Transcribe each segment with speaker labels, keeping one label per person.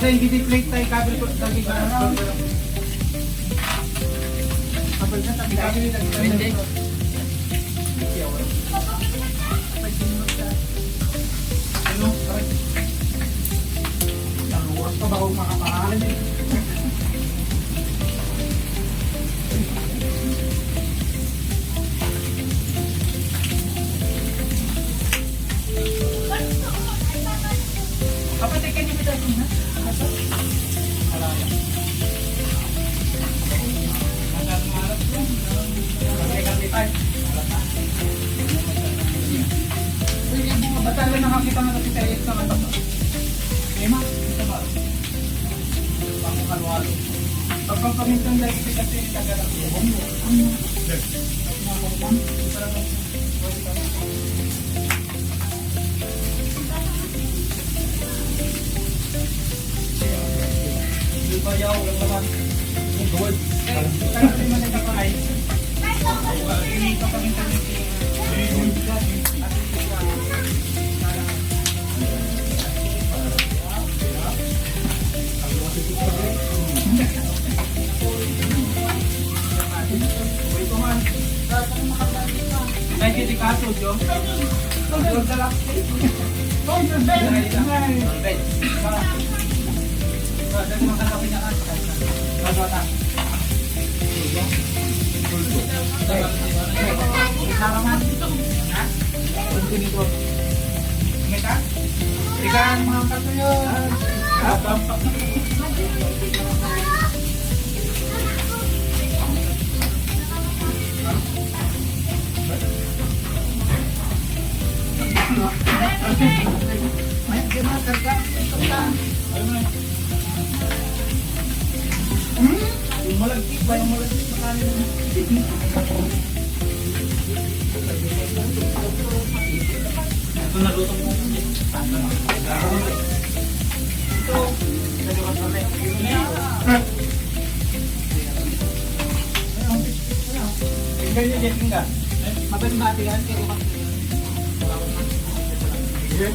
Speaker 1: Kasi hindi plate tayo kabel ko lagi ka na. Kabel na tabi kabel lagi. Ano? Ang oras pa ba kung makapahalan eh? Kapatid ka niyo ba na? Asa? Alaya. Madal malat yun. Kami tayo. Ba't talaga nakakita nga kasi tayo sa mga tapo? Ema, ito ba? Pangukalwalo. Pagpapamintan dahil kasi kasi nagkagat ko. Ano? Nakukuman? Parang bayaw lang naman. Ang gawad. Kaya natin man nagkakaay. Hindi pa kami tayo. May kiti kaso, Jo? Yung dalak. Oh, yung bed. Bed. Dali makakapi na ka. Bata. Salamat. Ha? Kunti nito. Ngita? Ikan mga kato yun. Yung malagkit ba? Yung malagkit sa kanin. Ito nalutong mo. Ito. Naliwas kami. Tinggal niya dyan tinggal. Mabati yan. Kaya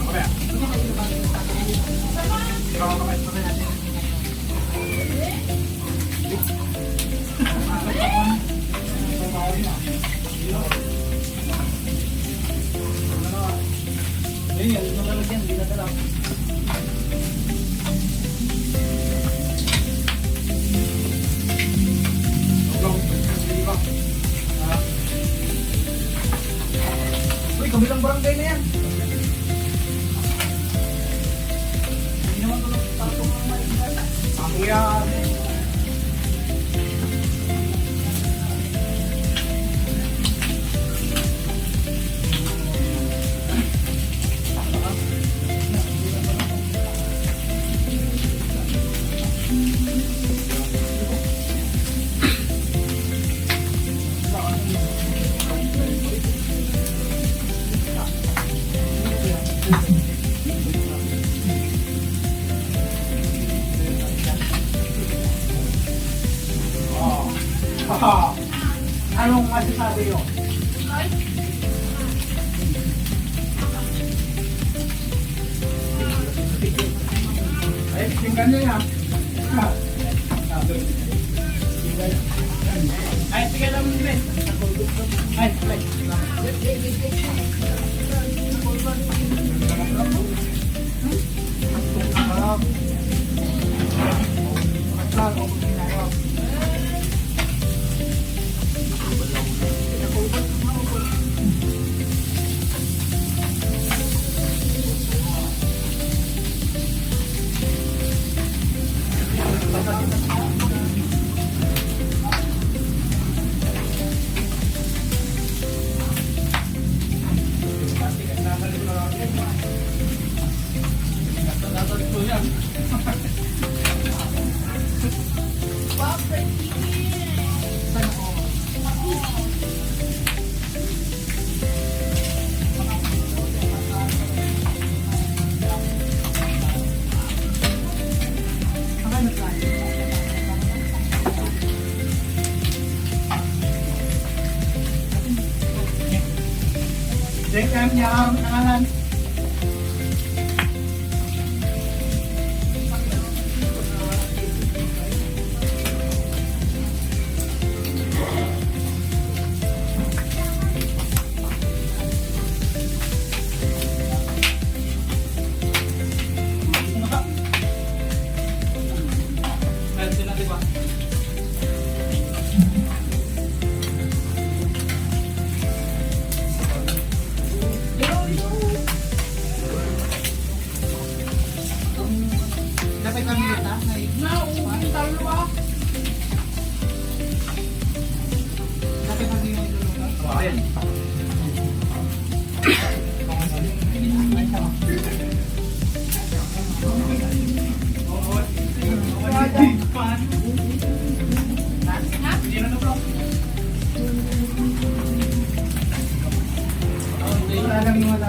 Speaker 1: okay. Uy, kabilang barangay na yan. Hindi naman ito nagtatong ng maligyan. Ako yan. Anong masasabi nyo? Ay, tingnan nyo yan. Ay, tingnan lang mo din. Ay, play. Check M yang kanan. Dapat kami kita. Dapat kami yung tulungan. Ayan. Wala lang yung wala.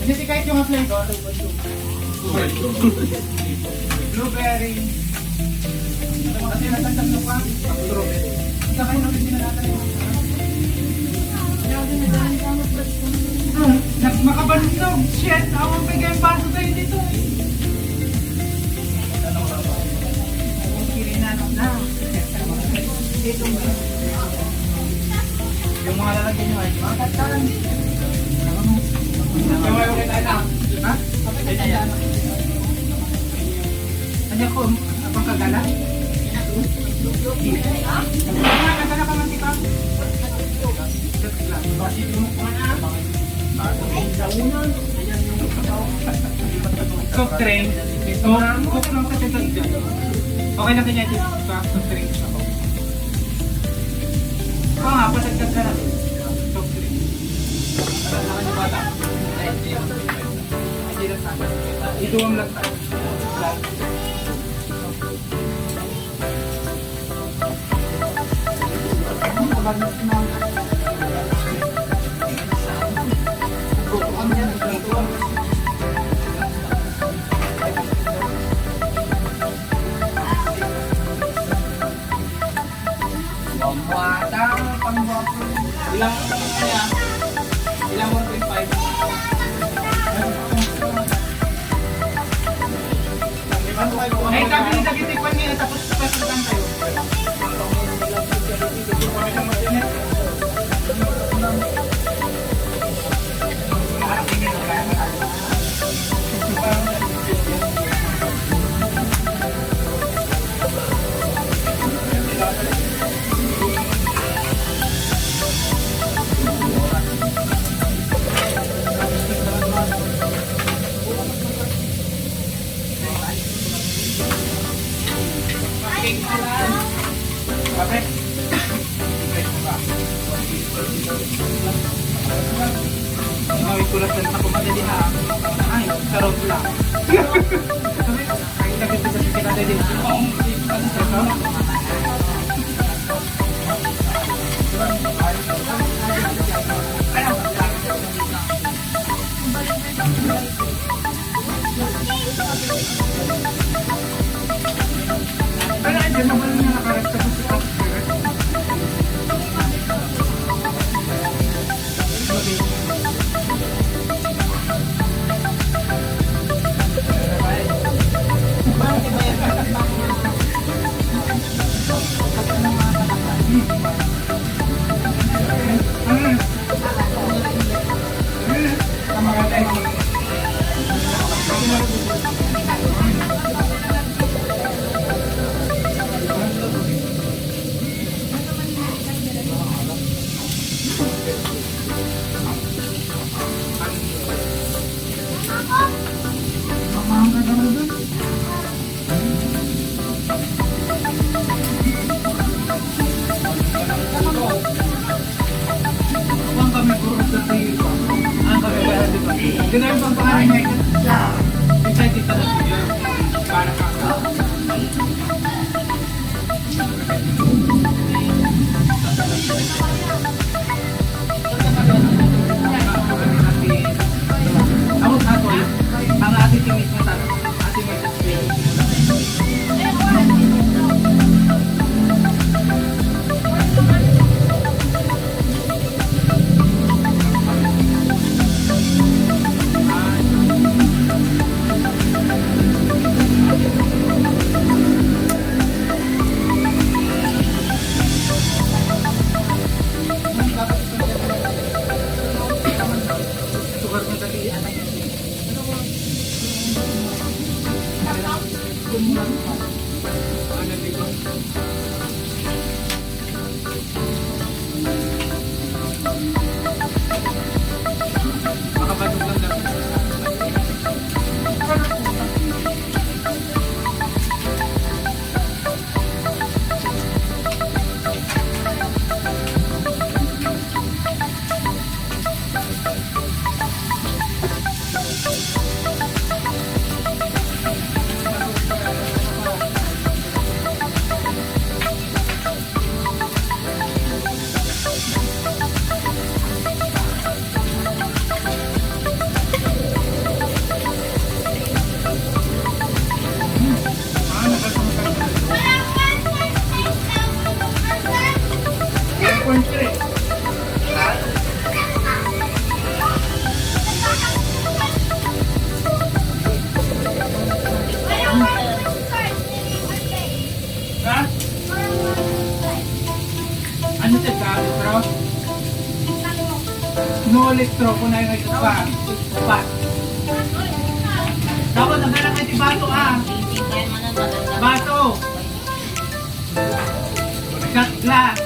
Speaker 1: Hindi kahit yung flavor. Blueberry. Kasi natagdag pa. Strawberry. Saka yung natin natin. Makabansog. Shit, awang bigay yung paso kayo dito. Kirinanong na. Yung mga lalagyan nyo ay mga katalan. Ha? Ano ko? Apang kagala? Kagala ka man kita? Soft drink. Cook lang sa tito dyan. Okay na kanya dito. Soft drink ako. Oo nga, patagdag ka na. Soft drink. Para naman yung bata. Ito ang lagay. Ilang kaya? Ilang 1.5? Ay, kami nagtitikpan niya tapos pasukan tayo. Bakit? Ang itulas na ako madali ha. Ay, sarap lang. Ay, nagkita sa kita din. Pero ay, din naman niya nakaragta sa sikat. Ganun bang pangalan niya? Excited ka na siya. Para ka. Ako ato, ang ating tingin na tanong, ating may sugar na dali. Ano dito? Makabadog lang dapat. Ano siya sabi, bro? No elektro ko na yung nagpa. Upat. Dapat naghanap kayo si Bato, ah. Bato! Shot glass.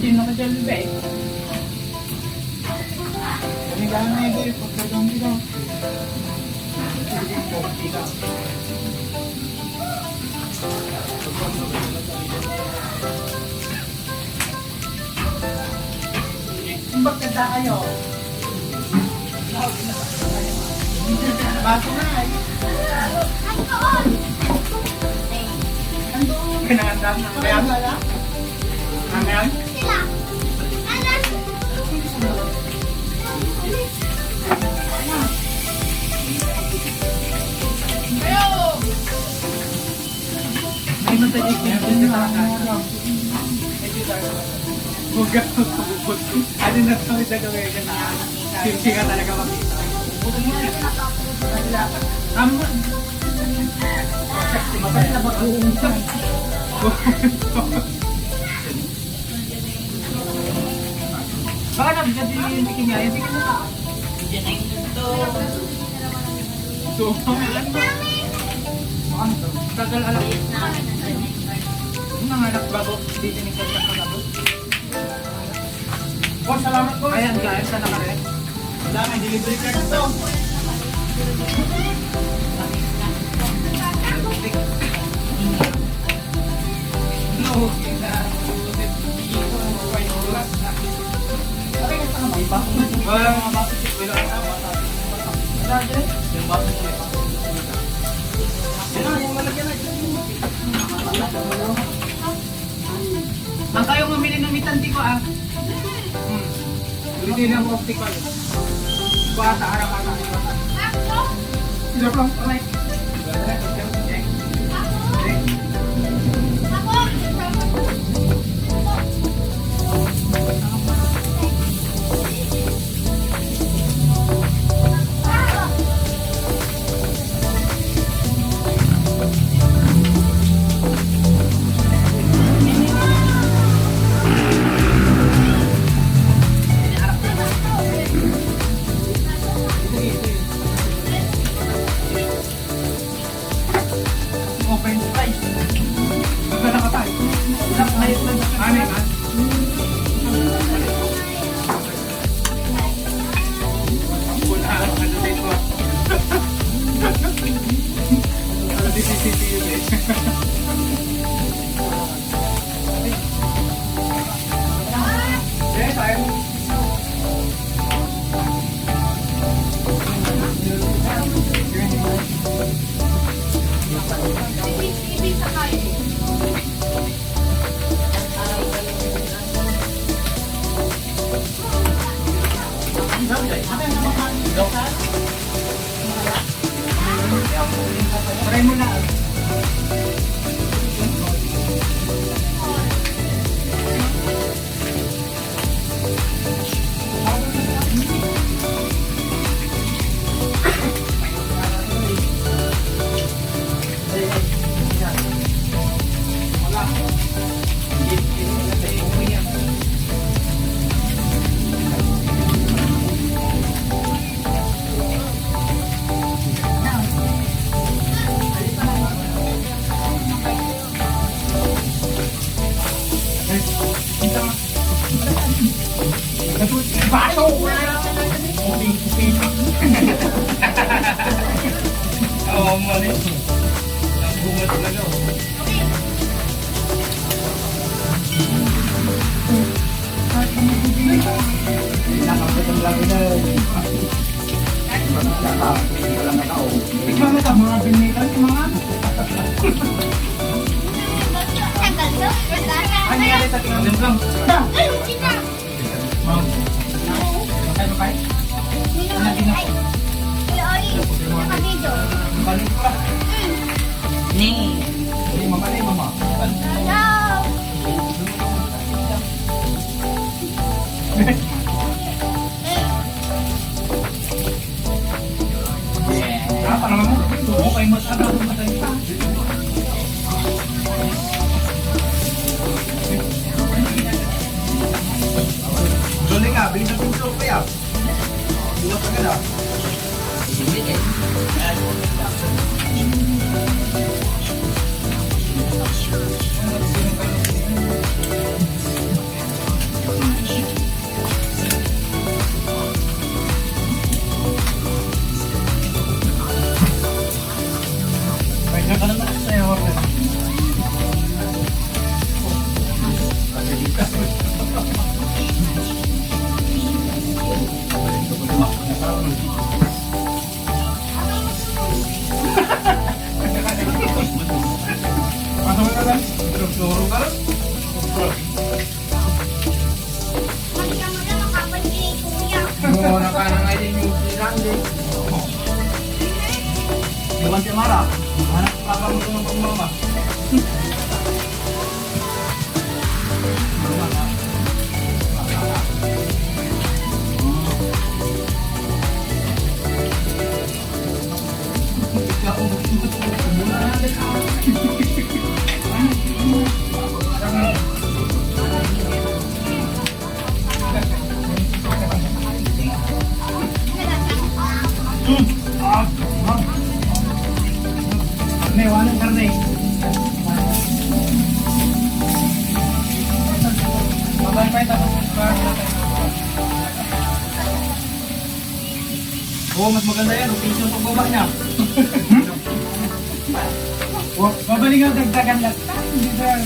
Speaker 1: Din ako dyan, be. Panigaan na yun, be. Pagkagang dito. Bakit na kayo? Baso na ay. Pinangandam ng bayan. Amen? May matagig niya. Huwag ka magpapupot. Ano na ito may gagawin ka na? Hindi ka talaga makita. Tama. Mabas na mag-uungsan. Baka nabigyan din yung tikin niya. Yung tikin mo. Diyan na yung ito. So, ano? Ano to? Tagal alam. Yung mga anak bago, titinig ka sa pagabot. Boss, salamat po. Ayan guys, sana ka rin. Wala may delivery card ito. Ang kayo mamili ng mitanti ko ah. Hindi na mo optical. Bata, harap-harap. Sila lang, alright. Open price. Magkala ka tayo. Ano yan? Wala ang ano dito. Ano dito yun eh. Eh, tayo. Try mo na. Bato! Oo, mali. Ang bunga talaga. Ikaw na ka, mga binilan, mga ano yan sa tingin lang? Ma'am. Ano kayo? Balik ka. Ni mama ni mama. Apa naman mo? Tumo kay mas ano matay pa. Dole nga, bilhin na pinto pa yan. Iwas agad ah. Pwede ka naman sa'yo, order. Pasok ka lang. Turo ka lang. Muna ka na nga din yung sinandi. Diwan si Mara. Anak papa mo ito ng pagmama. Karne, walang karne. Mabay pa ito. Oo, mas maganda yan. Rotation ang pagbaba niya. Babalik ang dagdagan lang. Hindi ba?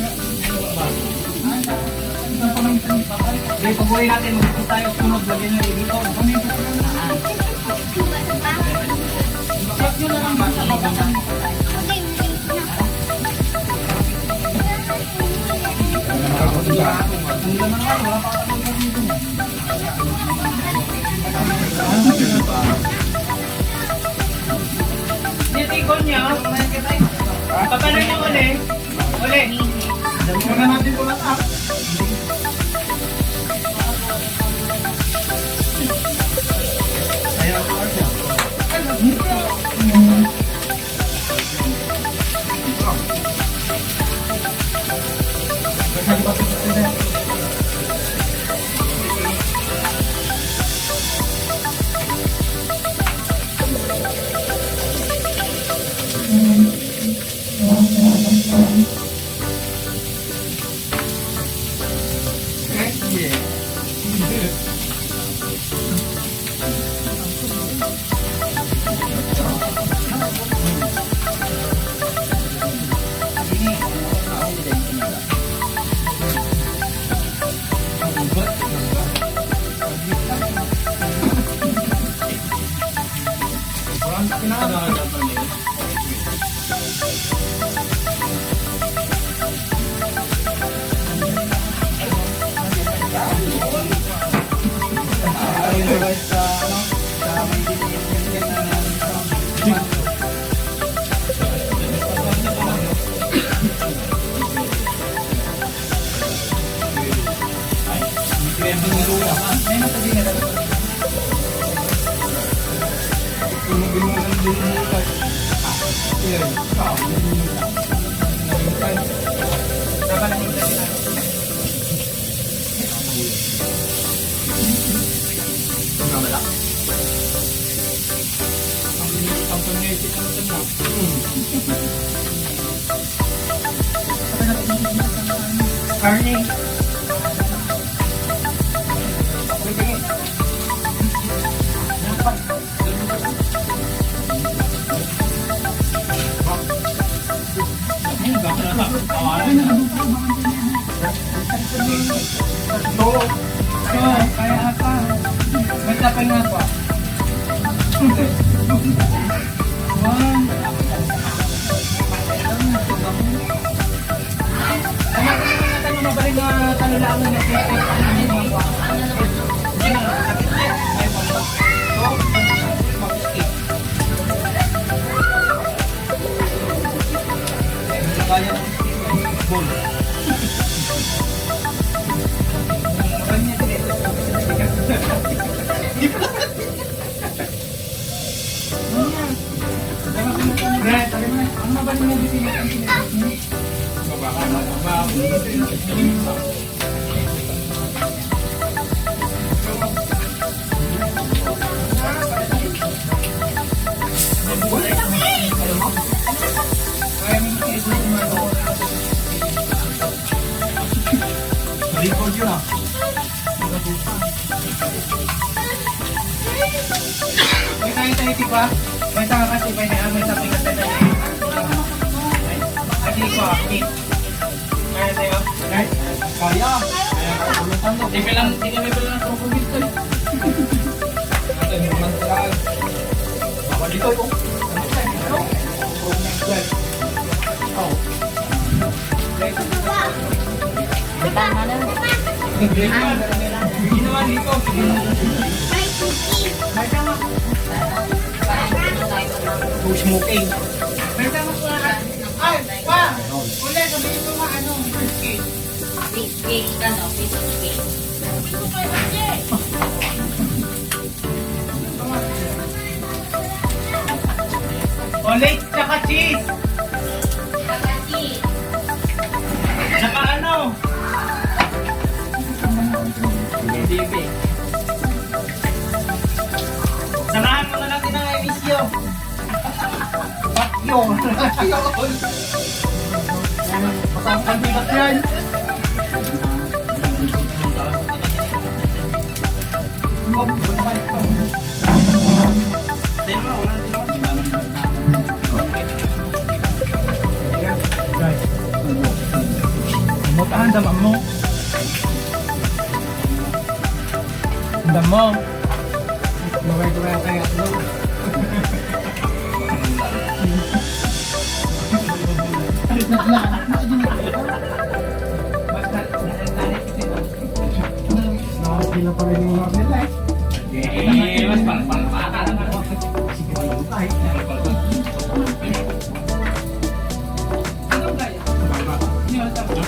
Speaker 1: Okay, pag-uwi natin, mag-ipos tayo. Sunod, lagyan nyo dito. Check nyo na lang ba? Sa baba. Ang laman nga, wala pa katulad dito. Nitikon niya. Papalan niya uli. Uli. Dami na natin po lahat. Ayaw ko siya. Karne. Kaya apa? May tapay nga pa. Mabalik na tanilaan na record yun ah. May tayo tipa. May tayo kasi may sabi ka tayo. Adi ko akit. Kaya tayo? Kaya. Hindi ka lang ng trupugit ko. Ito yung mga tagal. Baka dito ito. Ginawa dito. Smoking. Ay, pa! Uli, sabihin mo nga ano, first cake.
Speaker 2: Fish cake, ano, fish cake.
Speaker 1: Ulit, tsaka cheese.
Speaker 2: Kakati.
Speaker 1: Tsaka ano? Bibi. Samahan mo na natin ang emisyo. Bakyo. Yun. Pasangkan bigat yan. Mutahan damam mo. Dam mo. Gawin tayo atlo. Hindi na pa rin yung mga nila eh. Mas pang-paka naman ako. Sige na yung kahit na. Ano kaya? Hindi mo sabi.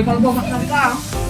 Speaker 1: Kalau bawa makan